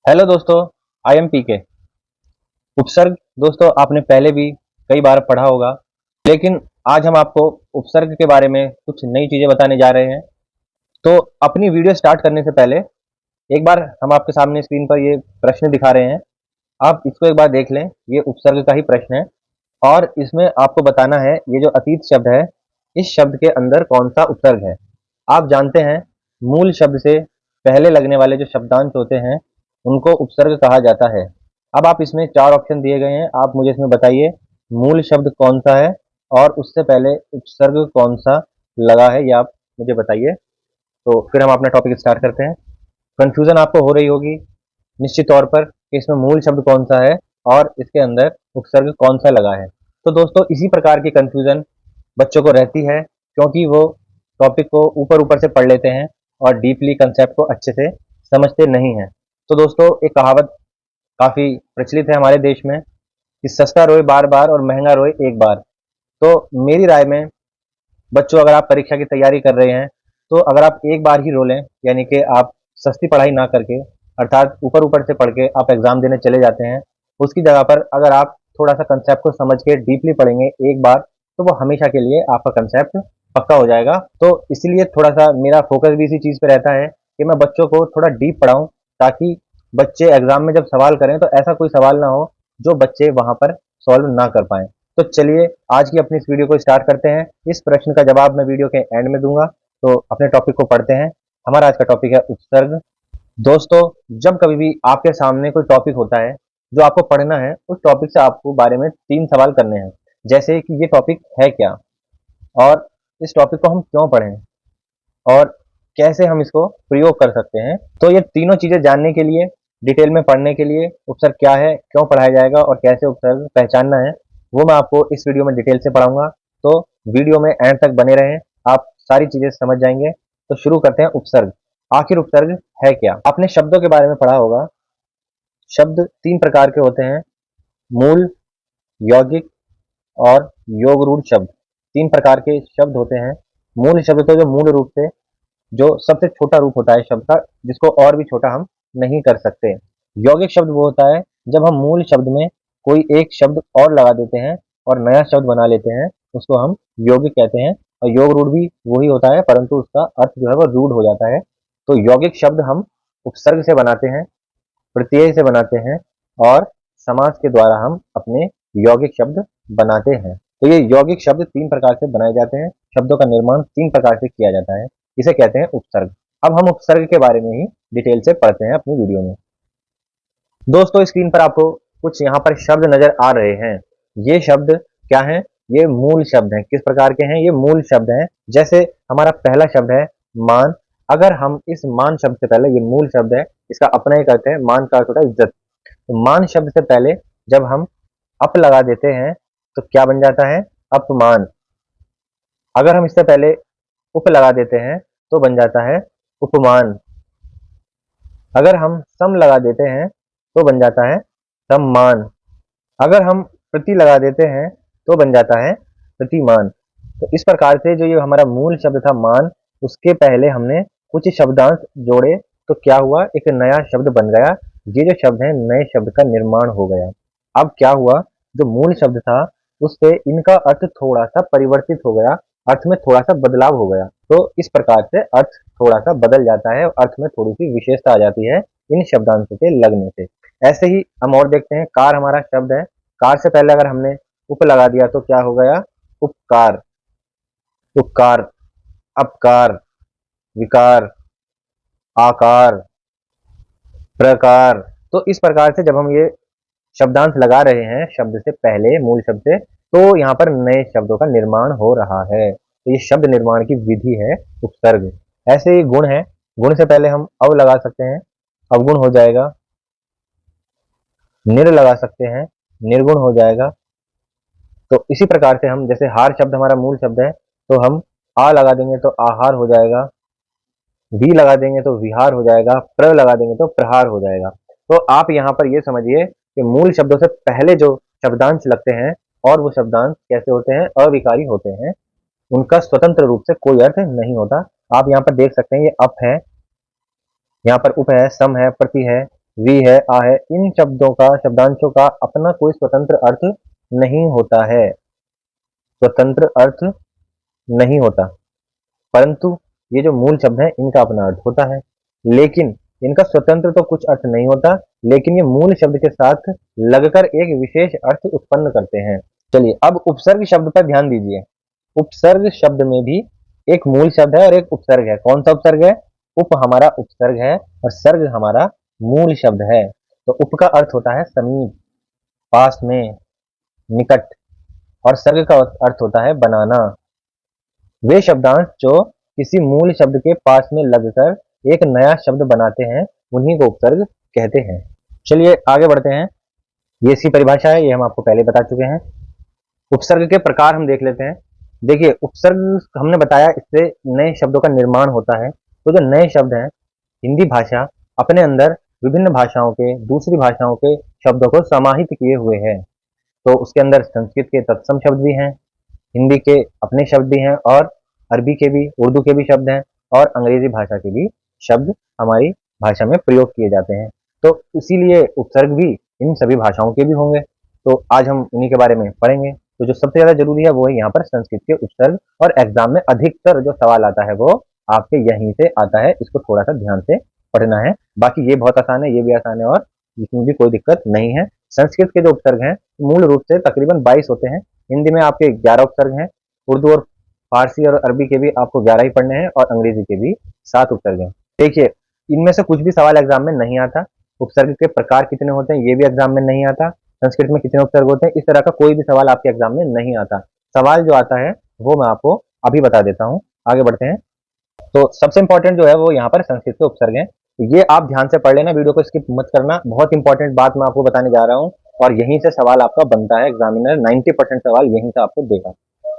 Hello दोस्तों, I am पीके। उपसर्ग दोस्तों आपने पहले भी कई बार पढ़ा होगा, लेकिन आज हम आपको उपसर्ग के बारे में कुछ नई चीज़ें बताने जा रहे हैं। तो अपनी वीडियो स्टार्ट करने से पहले एक बार हम आपके सामने स्क्रीन पर ये प्रश्न दिखा रहे हैं। आप इसको एक बार देख लें। ये उपसर्ग का ही प्रश्न है और इसमें आपको बताना है ये जो अतीत शब्द है, इस शब्द के अंदर कौन सा उपसर्ग है। आप जानते हैं मूल शब्द से पहले लगने वाले जो शब्दांश होते हैं उनको उपसर्ग कहा जाता है। अब आप इसमें चार ऑप्शन दिए गए हैं, आप मुझे इसमें बताइए मूल शब्द कौन सा है और उससे पहले उपसर्ग कौन सा लगा है, ये आप मुझे बताइए। तो फिर हम अपना टॉपिक स्टार्ट करते हैं। कंफ्यूजन आपको हो रही होगी निश्चित तौर पर कि इसमें मूल शब्द कौन सा है और इसके अंदर उपसर्ग कौन सा लगा है। तो दोस्तों इसी प्रकार की कंफ्यूजन बच्चों को रहती है क्योंकि वो टॉपिक को ऊपर ऊपर से पढ़ लेते हैं और डीपली कंसेप्ट को अच्छे से समझते नहीं हैं। तो दोस्तों एक कहावत काफ़ी प्रचलित है हमारे देश में कि सस्ता रोए बार बार और महंगा रोए एक बार। तो मेरी राय में बच्चों, अगर आप परीक्षा की तैयारी कर रहे हैं तो अगर आप एक बार ही रो लें, यानी कि आप सस्ती पढ़ाई ना करके अर्थात ऊपर ऊपर से पढ़ के आप एग्जाम देने चले जाते हैं, उसकी जगह पर अगर आप थोड़ा सा कंसेप्ट को समझ के डीपली पढ़ेंगे एक बार, तो वो हमेशा के लिए आपका कंसेप्ट पक्का हो जाएगा। तो इसीलिए थोड़ा सा मेरा फोकस भी इसी चीज़ पे रहता है कि मैं बच्चों को थोड़ा डीप पढ़ाऊँ, ताकि बच्चे एग्जाम में जब सवाल करें तो ऐसा कोई सवाल ना हो जो बच्चे वहां पर सॉल्व ना कर पाए। तो चलिए आज की अपनी इस वीडियो को स्टार्ट करते हैं। इस प्रश्न का जवाब मैं वीडियो के एंड में दूंगा। तो अपने टॉपिक को पढ़ते हैं। हमारा आज का टॉपिक है उपसर्ग। दोस्तों, जब कभी भी आपके सामने कोई टॉपिक होता है जो आपको पढ़ना है, उस टॉपिक से आपको बारे में तीन सवाल करने हैं। जैसे कि ये टॉपिक है क्या, और इस टॉपिक को हम क्यों पढ़ें, और कैसे हम इसको प्रयोग कर सकते हैं। तो ये तीनों चीजें जानने के लिए, डिटेल में पढ़ने के लिए, उपसर्ग क्या है, क्यों पढ़ाया जाएगा और कैसे उपसर्ग पहचानना है, वो मैं आपको इस वीडियो में डिटेल से पढ़ाऊंगा। तो वीडियो में एंड तक बने रहें, आप सारी चीजें समझ जाएंगे। तो शुरू करते हैं। उपसर्ग, आखिर उपसर्ग है क्या। आपने शब्दों के बारे में पढ़ा होगा। शब्द तीन प्रकार के होते हैं: मूल, यौगिक और योग रूढ़ शब्द। तीन प्रकार के शब्द होते हैं। मूल शब्द तो जो मूल रूप से जो सबसे छोटा रूप होता है शब्द का, जिसको और भी छोटा हम नहीं कर सकते। यौगिक शब्द वो होता है जब हम मूल शब्द में कोई एक शब्द और लगा देते हैं और नया शब्द बना लेते हैं, उसको हम यौगिक कहते हैं। और योग रूढ़ भी वही होता है, परंतु उसका अर्थ जो है वो रूढ़ हो जाता है। तो यौगिक शब्द हम उपसर्ग से बनाते हैं, प्रत्यय से बनाते हैं और समास के द्वारा हम अपने यौगिक शब्द बनाते हैं। तो ये यौगिक शब्द तीन प्रकार से बनाए जाते हैं। शब्दों का निर्माण तीन प्रकार से किया जाता है, इसे कहते हैं उपसर्ग। अब हम उपसर्ग के बारे में ही डिटेल से पढ़ते हैं अपनी वीडियो में। दोस्तों स्क्रीन पर आपको कुछ यहाँ पर शब्द नजर आ रहे हैं। ये शब्द क्या हैं? ये मूल शब्द हैं। किस प्रकार के हैं? ये मूल शब्द हैं। जैसे हमारा पहला शब्द है मान। अगर हम इस मान शब्द से पहले, ये मूल शब्द है, इसका अपना ही करते हैं, मान का अर्थ होता है इज्जत। तो मान शब्द से पहले जब हम अप लगा देते हैं तो क्या बन जाता है? अपमान। अगर हम इससे पहले उप लगा देते हैं तो बन जाता है उपमान। अगर हम सम लगा देते हैं तो बन जाता है सम्मान। अगर हम प्रति लगा देते हैं तो बन जाता है प्रतिमान। तो इस प्रकार से जो ये हमारा मूल शब्द था मान, उसके पहले हमने कुछ शब्दांश जोड़े तो क्या हुआ? एक नया शब्द बन गया। ये जो शब्द है नए शब्द का निर्माण हो गया। अब क्या हुआ? जो मूल शब्द था उससे इनका अर्थ थोड़ा सा परिवर्तित हो गया, अर्थ में थोड़ा सा बदलाव हो गया। तो इस प्रकार से अर्थ थोड़ा सा बदल जाता है और अर्थ में थोड़ी सी विशेषता आ जाती है इन शब्दांशों के लगने से। ऐसे ही हम और देखते हैं। कार हमारा शब्द है। कार से पहले अगर हमने उप लगा दिया तो क्या हो गया? उपकार। उपकार, अपकार, विकार, आकार, प्रकार। तो इस प्रकार से जब हम ये शब्दांश लगा रहे हैं शब्द से पहले, मूल शब्द से, तो यहाँ पर नए शब्दों का निर्माण हो रहा है। तो ये शब्द निर्माण की विधि है उपसर्ग। ऐसे ही गुण है। गुण से पहले हम अव लगा सकते हैं, अवगुण हो जाएगा। निर लगा सकते हैं, निर्गुण हो जाएगा। तो इसी प्रकार से हम, जैसे हार शब्द हमारा मूल शब्द है, तो हम आ लगा देंगे तो आहार हो जाएगा, वी लगा देंगे तो विहार हो जाएगा, प्र लगा देंगे तो प्रहार हो जाएगा। तो आप यहाँ पर ये समझिए कि मूल शब्दों से पहले जो शब्दांश लगते हैं और वो शब्दांश कैसे होते हैं? अविकारी होते हैं। उनका स्वतंत्र रूप से कोई अर्थ नहीं होता। आप यहाँ पर देख सकते हैं, ये अप है, यहाँ पर उप है, सम है, प्रति है, वी है, आ है, इन शब्दों का, शब्दांशों का अपना कोई स्वतंत्र अर्थ नहीं होता है, स्वतंत्र अर्थ नहीं होता। परंतु ये जो मूल शब्द हैं इनका अपना अर्थ होता है, लेकिन इनका स्वतंत्र तो कुछ अर्थ नहीं होता, लेकिन ये मूल शब्द के साथ लगकर एक विशेष अर्थ उत्पन्न करते हैं। चलिए अब उपसर्ग शब्द पर ध्यान दीजिए। उपसर्ग शब्द में भी एक मूल शब्द है और एक उपसर्ग है। कौन सा उपसर्ग है? उप हमारा उपसर्ग है और सर्ग हमारा मूल शब्द है। तो उप का अर्थ होता है समीप, पास में, निकट, और सर्ग का अर्थ होता है बनाना। वे शब्दांश जो किसी मूल शब्द के पास में लगकर एक नया शब्द बनाते हैं उन्हीं को उपसर्ग कहते हैं। चलिए आगे बढ़ते हैं। ये इसकी परिभाषा है, ये हम आपको पहले बता चुके हैं। उपसर्ग के प्रकार हम देख लेते हैं। देखिए उपसर्ग हमने बताया इससे नए शब्दों का निर्माण होता है। तो जो नए शब्द हैं, हिंदी भाषा अपने अंदर विभिन्न भाषाओं के, दूसरी भाषाओं के शब्दों को समाहित किए हुए है। तो उसके अंदर संस्कृत के तत्सम शब्द भी हैं, हिंदी के अपने शब्द भी हैं, और अरबी के भी, उर्दू के भी शब्द हैं, और अंग्रेजी भाषा के भी शब्द हमारी भाषा में प्रयोग किए जाते हैं। तो इसीलिए उपसर्ग भी इन सभी भाषाओं के भी होंगे। तो आज हम उन्हीं के बारे में पढ़ेंगे। तो जो सबसे ज्यादा जरूरी है वो है यहाँ पर संस्कृत के उपसर्ग, और एग्जाम में अधिकतर जो सवाल आता है वो आपके यहीं से आता है। इसको थोड़ा सा ध्यान से पढ़ना है। बाकी ये बहुत आसान है, ये भी आसान है, और इसमें भी कोई दिक्कत नहीं है। संस्कृत के जो उपसर्ग हैं मूल रूप से तकरीबन 22 होते हैं। हिंदी में आपके 11 उपसर्ग हैं, उर्दू और फारसी और अरबी के भी आपको 11 ही पढ़ने हैं, और अंग्रेजी के भी 7 उपसर्ग हैं। देखिए इनमें से कुछ भी सवाल एग्जाम में नहीं आता। उपसर्ग के प्रकार कितने होते हैं ये भी एग्जाम में नहीं आता। संस्कृत में कितने उपसर्ग होते हैं, इस तरह का कोई भी सवाल आपके एग्जाम में नहीं आता। सवाल जो आता है वो मैं आपको अभी बता देता हूँ। आगे बढ़ते हैं। तो सबसे इंपॉर्टेंट जो है वो यहाँ पर संस्कृत के उपसर्ग हैं। ये आप ध्यान से पढ़ लेना, वीडियो को स्किप मत करना। बहुत इंपॉर्टेंट बात मैं आपको बताने जा रहा हूँ, और यहीं से सवाल आपका बनता है। एग्जामिनर 90% सवाल यहीं से आपको देगा।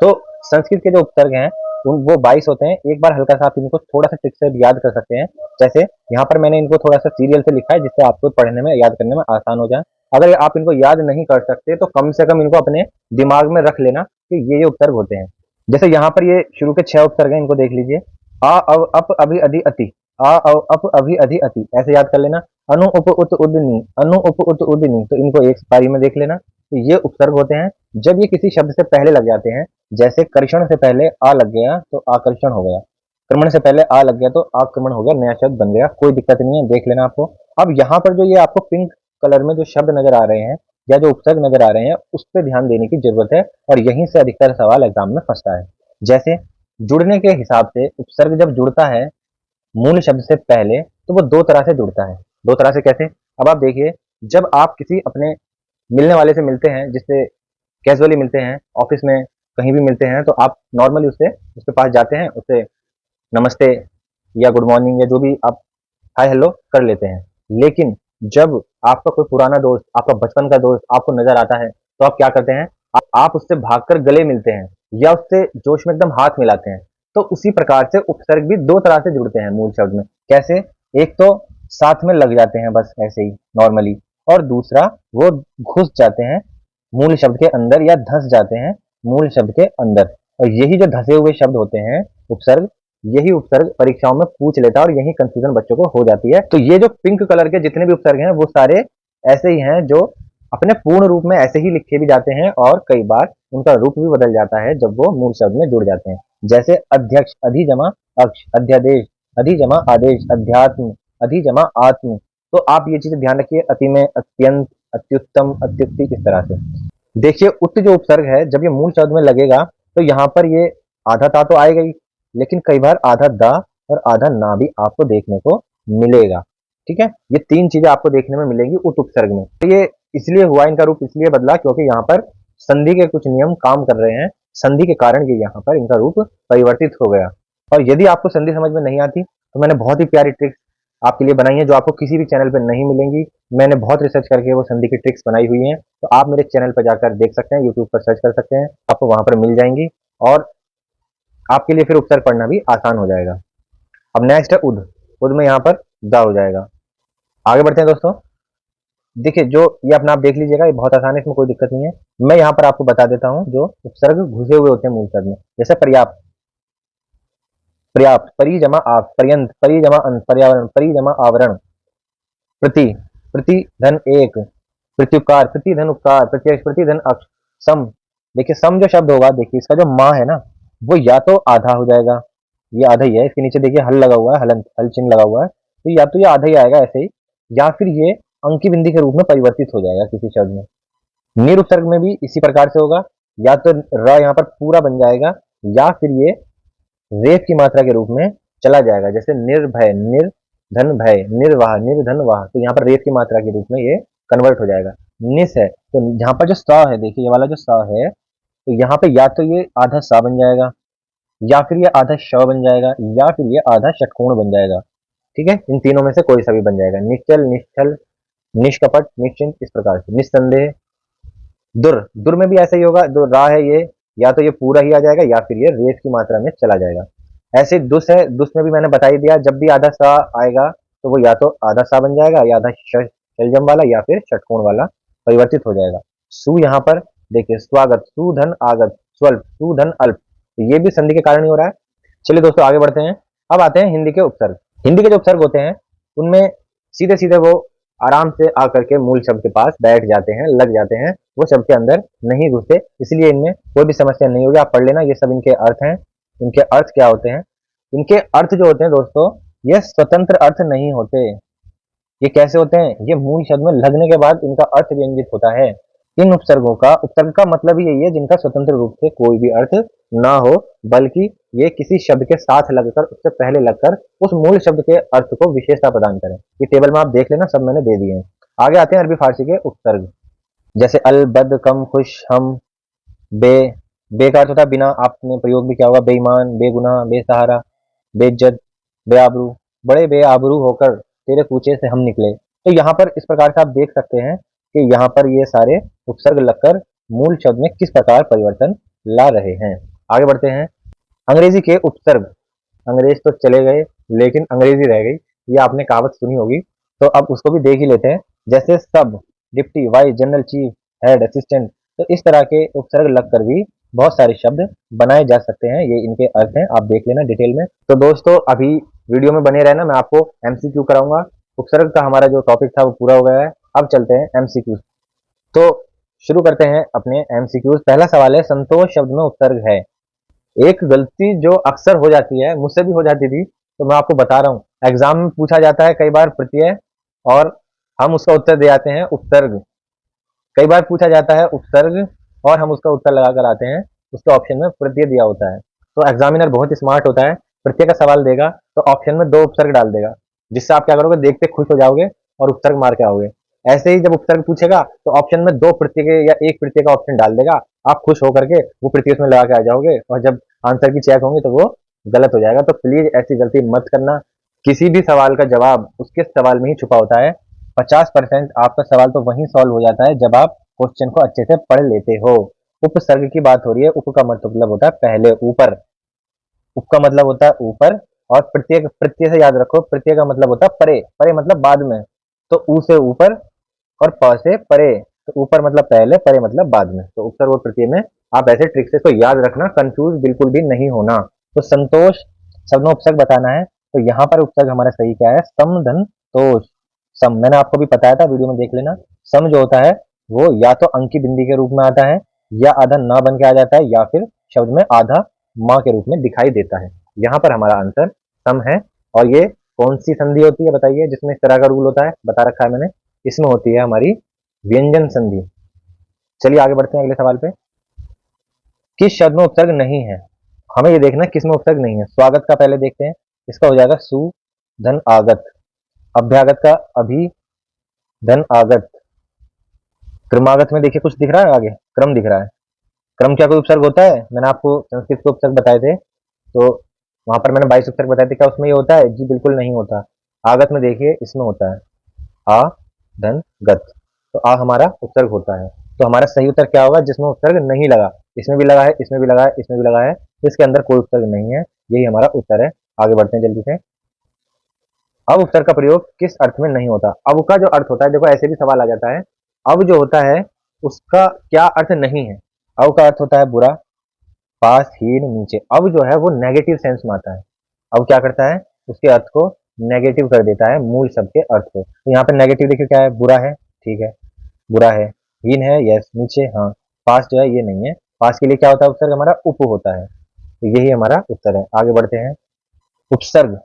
तो संस्कृत के जो उपसर्ग हैं वो 22 होते हैं। एक बार हल्का सा आप इनको थोड़ा सा ट्रिक से याद कर सकते हैं। जैसे यहाँ पर मैंने इनको थोड़ा सा सीरियल से लिखा है, जिससे आपको पढ़ने में, याद करने में आसान हो जाए। अगर आप इनको याद नहीं कर सकते तो कम से कम इनको अपने दिमाग में रख लेना कि ये उपसर्ग होते हैं। जैसे यहाँ पर ये शुरू के 6 उपसर्ग हैं, इनको देख लीजिए। आ अव अप अभि अधि अति, आ अव अप अभि अधि अति, ऐसे याद कर लेना। अनु उप उत उदनी, अनु उप उत उदनी, तो इनको एक पारी में देख लेना। तो ये उपसर्ग होते हैं जब ये किसी शब्द से पहले लग जाते हैं। जैसे कर्षण से पहले आ लग गया तो आकर्षण हो गया, क्रमण से पहले आ लग गया तो आक्रमण हो गया, नया शब्द बन गया। कोई दिक्कत नहीं है, देख लेना आपको। अब यहाँ पर जो ये आपको पिंक कलर में जो शब्द नजर आ रहे हैं या जो उपसर्ग नजर आ रहे हैं उस पर ध्यान देने की जरूरत है, और यहीं से अधिकतर सवाल एग्जाम में फंसता है। जैसे जुड़ने के हिसाब से उपसर्ग जब जुड़ता है मूल शब्द से पहले तो वो दो तरह से जुड़ता है। दो तरह से कैसे? अब आप देखिए, जब आप किसी अपने मिलने वाले से मिलते हैं, जिससे कैजुअली मिलते हैं, ऑफिस में कहीं भी मिलते हैं, तो आप नॉर्मली उससे उसके पास जाते हैं, उससे नमस्ते या गुड मॉर्निंग या जो भी आप हाय हेलो कर लेते हैं। लेकिन जब आपका कोई पुराना दोस्त, आपका बचपन का दोस्त आपको नजर आता है तो आप क्या करते हैं? आप उससे भागकर गले मिलते हैं या उससे जोश में एकदम हाथ मिलाते हैं। तो उसी प्रकार से उपसर्ग भी दो तरह से जुड़ते हैं मूल शब्द में। कैसे? एक तो साथ में लग जाते हैं बस ऐसे ही नॉर्मली, और दूसरा वो घुस जाते हैं मूल शब्द के अंदर या धंस जाते हैं मूल शब्द के अंदर। और यही जो धसे हुए शब्द होते हैं उपसर्ग, यही उपसर्ग परीक्षाओं में पूछ लेता है और यही कंफ्यूजन बच्चों को हो जाती है। तो ये जो पिंक कलर के जितने भी उपसर्ग हैं वो सारे ऐसे ही हैं, जो अपने पूर्ण रूप में ऐसे ही लिखे भी जाते हैं, और कई बार उनका रूप भी बदल जाता है जब वो मूल शब्द में जुड़ जाते हैं। जैसे अध्यक्ष, अधि जमा अक्ष, अध्यादेश, अधि जमा आदेश, अध्यात्म, अधि जमा आत्म। तो आप ये चीजें ध्यान रखिए, अति में अत्यंत, अत्युत्तम, अत्युक्ति, इस तरह से। देखिए उत जो उपसर्ग है जब ये मूल शब्द में लगेगा तो यहाँ पर ये आधा ता तो आएगा ही, लेकिन कई बार आधा दा और आधा ना भी आपको देखने को मिलेगा। ठीक है, ये तीन चीजें आपको देखने में मिलेंगी उत उपसर्ग में। तो ये इसलिए हुआ, इनका रूप इसलिए बदला क्योंकि यहाँ पर संधि के कुछ नियम काम कर रहे हैं। संधि के कारण ये यहाँ पर इनका रूप परिवर्तित हो गया। और यदि आपको संधि समझ में नहीं आती तो मैंने बहुत ही प्यारी ट्रिक्स आपके लिए बनाई है जो आपको किसी भी चैनल पर नहीं मिलेंगी। मैंने बहुत रिसर्च करके वो संधि की ट्रिक्स बनाई हुई हैं, तो आप मेरे चैनल पर जाकर देख सकते हैं, यूट्यूब पर सर्च कर सकते हैं, आपको वहां पर मिल जाएंगी, और आपके लिए फिर उपसर्ग पढ़ना भी आसान हो जाएगा। अब नेक्स्ट है उद। उद में यहाँ पर दा हो जाएगा। आगे बढ़ते हैं दोस्तों। देखिए जो ये अपना आप देख लीजिएगा, ये बहुत आसान है, इसमें कोई दिक्कत नहीं है। मैं यहाँ पर आपको बता देता हूँ जो उपसर्ग घुसे हुए होते हैं मूल शब्द में। जैसे पर्याप्त, पर्याप्त, परि जमा आप, पर्यंत, परि जमा अंत, पर्यावरण, परि जमा आवरण, प्रति, प्रति धन एक, प्रत्युपकार, प्रति धन उपकार, प्रत्यक्ष, प्रति धन अक्ष, सम। देखिए सम जो शब्द होगा, देखिए इसका जो माँ है ना, वो या तो आधा हो जाएगा, ये आधा ही है, इसके नीचे देखिए हल लगा हुआ है, हलन हल चिन्ह लगा हुआ है, तो या तो ये आधा ही आएगा ऐसे ही, या फिर ये अंकी बिंदी के रूप में परिवर्तित हो जाएगा किसी शब्द में। निर उपसर्ग में भी इसी प्रकार से होगा, या तो र यहाँ पर पूरा बन जाएगा, या फिर ये रेफ की मात्रा के रूप में चला जाएगा, जैसे निर्भय, निर धन भय, निर्वाह, निर्धन वाह, तो यहाँ पर रेफ की मात्रा के रूप में ये कन्वर्ट हो जाएगा। निस है तो यहाँ पर जो स है, देखिए ये वाला जो स है, तो यहाँ पे या तो ये आधा सा बन जाएगा, या फिर ये आधा श बन जाएगा, या फिर ये आधा षटकोण बन जाएगा। ठीक है, इन तीनों में से कोई सा भी बन जाएगा। निश्चल, निश्चल, निष्कपट, निश्चिंत, इस प्रकार से। निस्संदेह, दुर, दुर में भी ऐसा ही होगा, जो रा है ये, या तो ये पूरा ही आ जाएगा, या फिर ये रेफ की मात्रा में चला जाएगा। ऐसे दुस है, दुस में भी मैंने बता ही दिया, जब भी आधा सा आएगा तो वो या तो आधा सा बन जाएगा, या आधा शलजम वाला, या फिर षटकोण वाला परिवर्तित हो जाएगा। सु यहाँ पर देखिए, स्वागत, सुधन आगत, स्वल्प, सुधन अल्प, तो ये भी संधि के कारण ही हो रहा है। चलिए दोस्तों आगे बढ़ते हैं। अब आते हैं हिंदी के उपसर्ग। हिंदी के जो उपसर्ग होते हैं उनमें सीधे सीधे वो आराम से आकर के मूल शब्द के पास बैठ जाते हैं, लग जाते हैं, वो शब्द के अंदर नहीं घुसते, इसलिए इनमें कोई भी समस्या नहीं होगी। आप पढ़ लेना, ये सब इनके अर्थ हैं। इनके अर्थ क्या होते हैं? इनके अर्थ जो होते हैं दोस्तों, ये स्वतंत्र अर्थ नहीं होते। ये कैसे होते हैं? ये मूल शब्द में लगने के बाद इनका अर्थ व्यंजित होता है। इन उपसर्गों का, उपसर्ग का मतलब ही यही है जिनका स्वतंत्र रूप से कोई भी अर्थ ना हो, बल्कि ये किसी शब्द के साथ लगकर, उससे पहले लगकर उस मूल शब्द के अर्थ को विशेषता प्रदान करें। ये टेबल में आप देख लेना, सब मैंने दे दिए हैं। आगे आते हैं अरबी फारसी के उपसर्ग, जैसे अल, बद, कम, खुश, हम, बे। बे का अर्थ होता है बिना, आपने प्रयोग भी किया होगा, बेईमान, बेगुनाह, बेसहारा, बेइज्जत, बेआबरू। बड़े बेआबरू होकर तेरे कूचे से हम निकले। तो यहाँ पर इस प्रकार से आप देख सकते हैं कि यहाँ पर ये सारे उपसर्ग लगकर मूल शब्द में किस प्रकार परिवर्तन ला रहे हैं। आगे बढ़ते हैं। अंग्रेजी के उपसर्ग, अंग्रेज तो चले गए लेकिन अंग्रेजी रह गई, ये आपने कहावत सुनी होगी, तो अब उसको भी देख ही लेते हैं। जैसे सब, deputy, vice, general, chief, head, assistant, तो इस तरह के उपसर्ग लगकर भी बहुत सारे शब्द बनाए जा सकते हैं। ये इनके अर्थ हैं, आप देख लेना डिटेल में। तो दोस्तों अभी वीडियो में बने रहना, मैं आपको एमसीक्यू कराऊंगा। उपसर्ग का हमारा जो टॉपिक था वो पूरा हो गया है, अब चलते हैं एमसीक्यू। तो शुरू करते हैं अपने एमसीक्यूज। पहला सवाल है, संतोष शब्द में उपसर्ग है? एक गलती जो अक्सर हो जाती है, मुझसे भी हो जाती थी, तो मैं आपको बता रहा हूँ। एग्जाम में पूछा जाता है कई बार प्रत्यय, और हम उसका उत्तर दे आते हैं उपसर्ग। कई बार पूछा जाता है उपसर्ग और हम उसका उत्तर लगा कर आते हैं, उसके ऑप्शन में प्रत्यय दिया होता है। तो एग्जामिनर बहुत ही स्मार्ट होता है, प्रत्यय का सवाल देगा तो ऑप्शन में दो उपसर्ग डाल देगा, जिससे आप क्या करोगे, देखते खुश हो जाओगे और उपसर्ग मार के आओगे। ऐसे ही जब उपसर्ग पूछेगा तो ऑप्शन में दो प्रत्यय या एक प्रत्यय का ऑप्शन डाल देगा, आप खुश होकर के वो प्रत्यय उसमें लगा के आ जाओगे, और जब आंसर की चेक होंगी तो वो गलत हो जाएगा। तो प्लीज ऐसी गलती मत करना। किसी भी सवाल का जवाब उसके सवाल में ही छुपा होता है। 50% आपका सवाल तो वहीं सॉल्व हो जाता है जब आप क्वेश्चन को अच्छे से पढ़ लेते हो। उपसर्ग की बात हो रही है, उप का मतलब होता है पहले, ऊपर। उप का मतलब होता है ऊपर, और प्रत्यय, प्रत्यय से याद रखो, प्रत्यय का मतलब होता है परे, परे मतलब बाद में। तो ऊ से ऊपर और प से परे, तो ऊपर मतलब पहले, परे मतलब बाद में। तो उपसर्ग और प्रत्यय में आप ऐसे ट्रिक से इसको याद रखना, कंफ्यूज बिल्कुल भी नहीं होना। तो संतोष शब्द में उपसर्ग बताना है, तो यहाँ पर उपसर्ग हमारा सही क्या है, सम धन तोष। सम मैंने आपको भी बताया था, वीडियो में देख लेना। सम जो होता है वो या तो अंकी बिंदी के रूप में आता है, या आधा ना बन के आ जाता है, या फिर शब्द में आधा माँ के रूप में दिखाई देता है। यहाँ पर हमारा आंसर सम है। और ये कौन सी संधि होती है बताइए जिसमें इस तरह का रूल होता है, बता रखा है मैंने। इसमें होती है हमारी व्यंजन संधि। चलिए आगे बढ़ते हैं अगले सवाल पे। किस शब्द में उपसर्ग नहीं है? हमें ये देखना है किस में उपसर्ग नहीं है। स्वागत का पहले देखते हैं, इसका हो जाएगा सु धन आगत। अभ्यागत का अभी धन आगत। क्रमागत में देखिए कुछ दिख रहा है, आगे क्रम दिख रहा है। क्रम क्या कोई उपसर्ग होता है? मैंने आपको संस्कृत के उपसर्ग बताए थे, तो वहां पर मैंने 22 उपसर्ग बताए थे, क्या उसमें ये होता है? जी बिल्कुल नहीं होता। आगत में देखिए इसमें होता है आ धन गत, तो आ हमारा उपसर्ग होता है। तो हमारा सही उत्तर क्या होगा? जिसमें उपसर्ग नहीं लगा। इसमें भी लगा है, इसमें भी लगा है, इसमें भी लगा है, इसके अंदर कोई उपसर्ग नहीं है, यही हमारा उत्तर है। आगे बढ़ते हैं जल्दी से। अब उपसर्ग का प्रयोग किस अर्थ में नहीं होता? अब का जो अर्थ होता है, देखो ऐसे भी सवाल आ जाता है, अब जो होता है उसका क्या अर्थ नहीं है? अब का अर्थ होता है बुरा, पास, हीन, नीचे। अब जो है वो नेगेटिव सेंस में आता है। अब क्या करता है? उसके अर्थ को नेगेटिव कर देता है मूल शब्द के अर्थ को। तो यहाँ पर नेगेटिव देखिए क्या है, बुरा है, ठीक है, बुरा है, हीन है, यस, नीचे, हाँ, पास जो है ये नहीं है, पास के लिए क्या होता है उपसर्ग हमारा उप होता है। तो यही हमारा उत्तर है। आगे बढ़ते हैं। उपसर्ग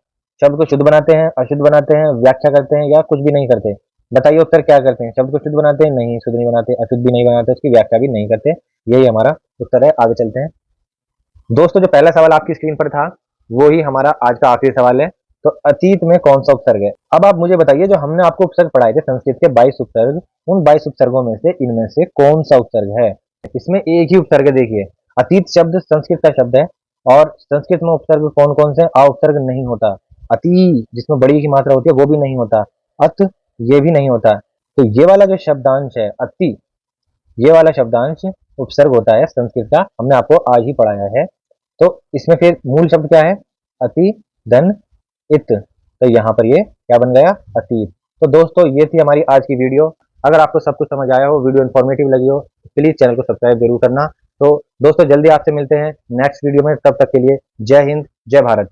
शब्द को शुद्ध बनाते हैं, अशुद्ध बनाते हैं, व्याख्या करते हैं या कुछ भी नहीं करते। बताइए उत्तर क्या करते हैं? शब्द को शुद्ध बनाते हैं? नहीं, शुद्ध नहीं बनाते, अशुद्ध भी नहीं बनाते, उसकी व्याख्या भी नहीं करते। यही हमारा उत्तर है। आगे चलते हैं। दोस्तों जो पहला सवाल आपकी स्क्रीन पर था वो ही हमारा आज का आखिरी सवाल है। तो अतीत में कौन सा उपसर्ग है? अब आप मुझे बताइए, जो हमने आपको उपसर्ग पढ़ाए थे संस्कृत के 22 उपसर्ग, उन 22 उपसर्गों में से इनमें से कौन सा उपसर्ग है? इसमें एक ही उपसर्ग है। देखिए, अतीत शब्द संस्कृत का शब्द है और संस्कृत में उपसर्ग कौन कौन से? आ उपसर्ग नहीं होता, अति जिसमें बड़ी की मात्रा होती है वो भी नहीं होता, अत ये भी नहीं होता। तो ये वाला जो शब्दांश है अति, ये वाला शब्दांश उपसर्ग होता है संस्कृत का, हमने आपको आज ही पढ़ाया है। तो इसमें फिर मूल शब्द क्या है? अति, धन, इत। तो यहाँ पर ये क्या बन गया? अतीत। तो दोस्तों ये थी हमारी आज की वीडियो। अगर आपको सब कुछ समझ आया हो, वीडियो इन्फॉर्मेटिव लगी हो, तो प्लीज चैनल को सब्सक्राइब जरूर करना। तो दोस्तों जल्दी आपसे मिलते हैं नेक्स्ट वीडियो में, तब तक के लिए जय हिंद, जय भारत।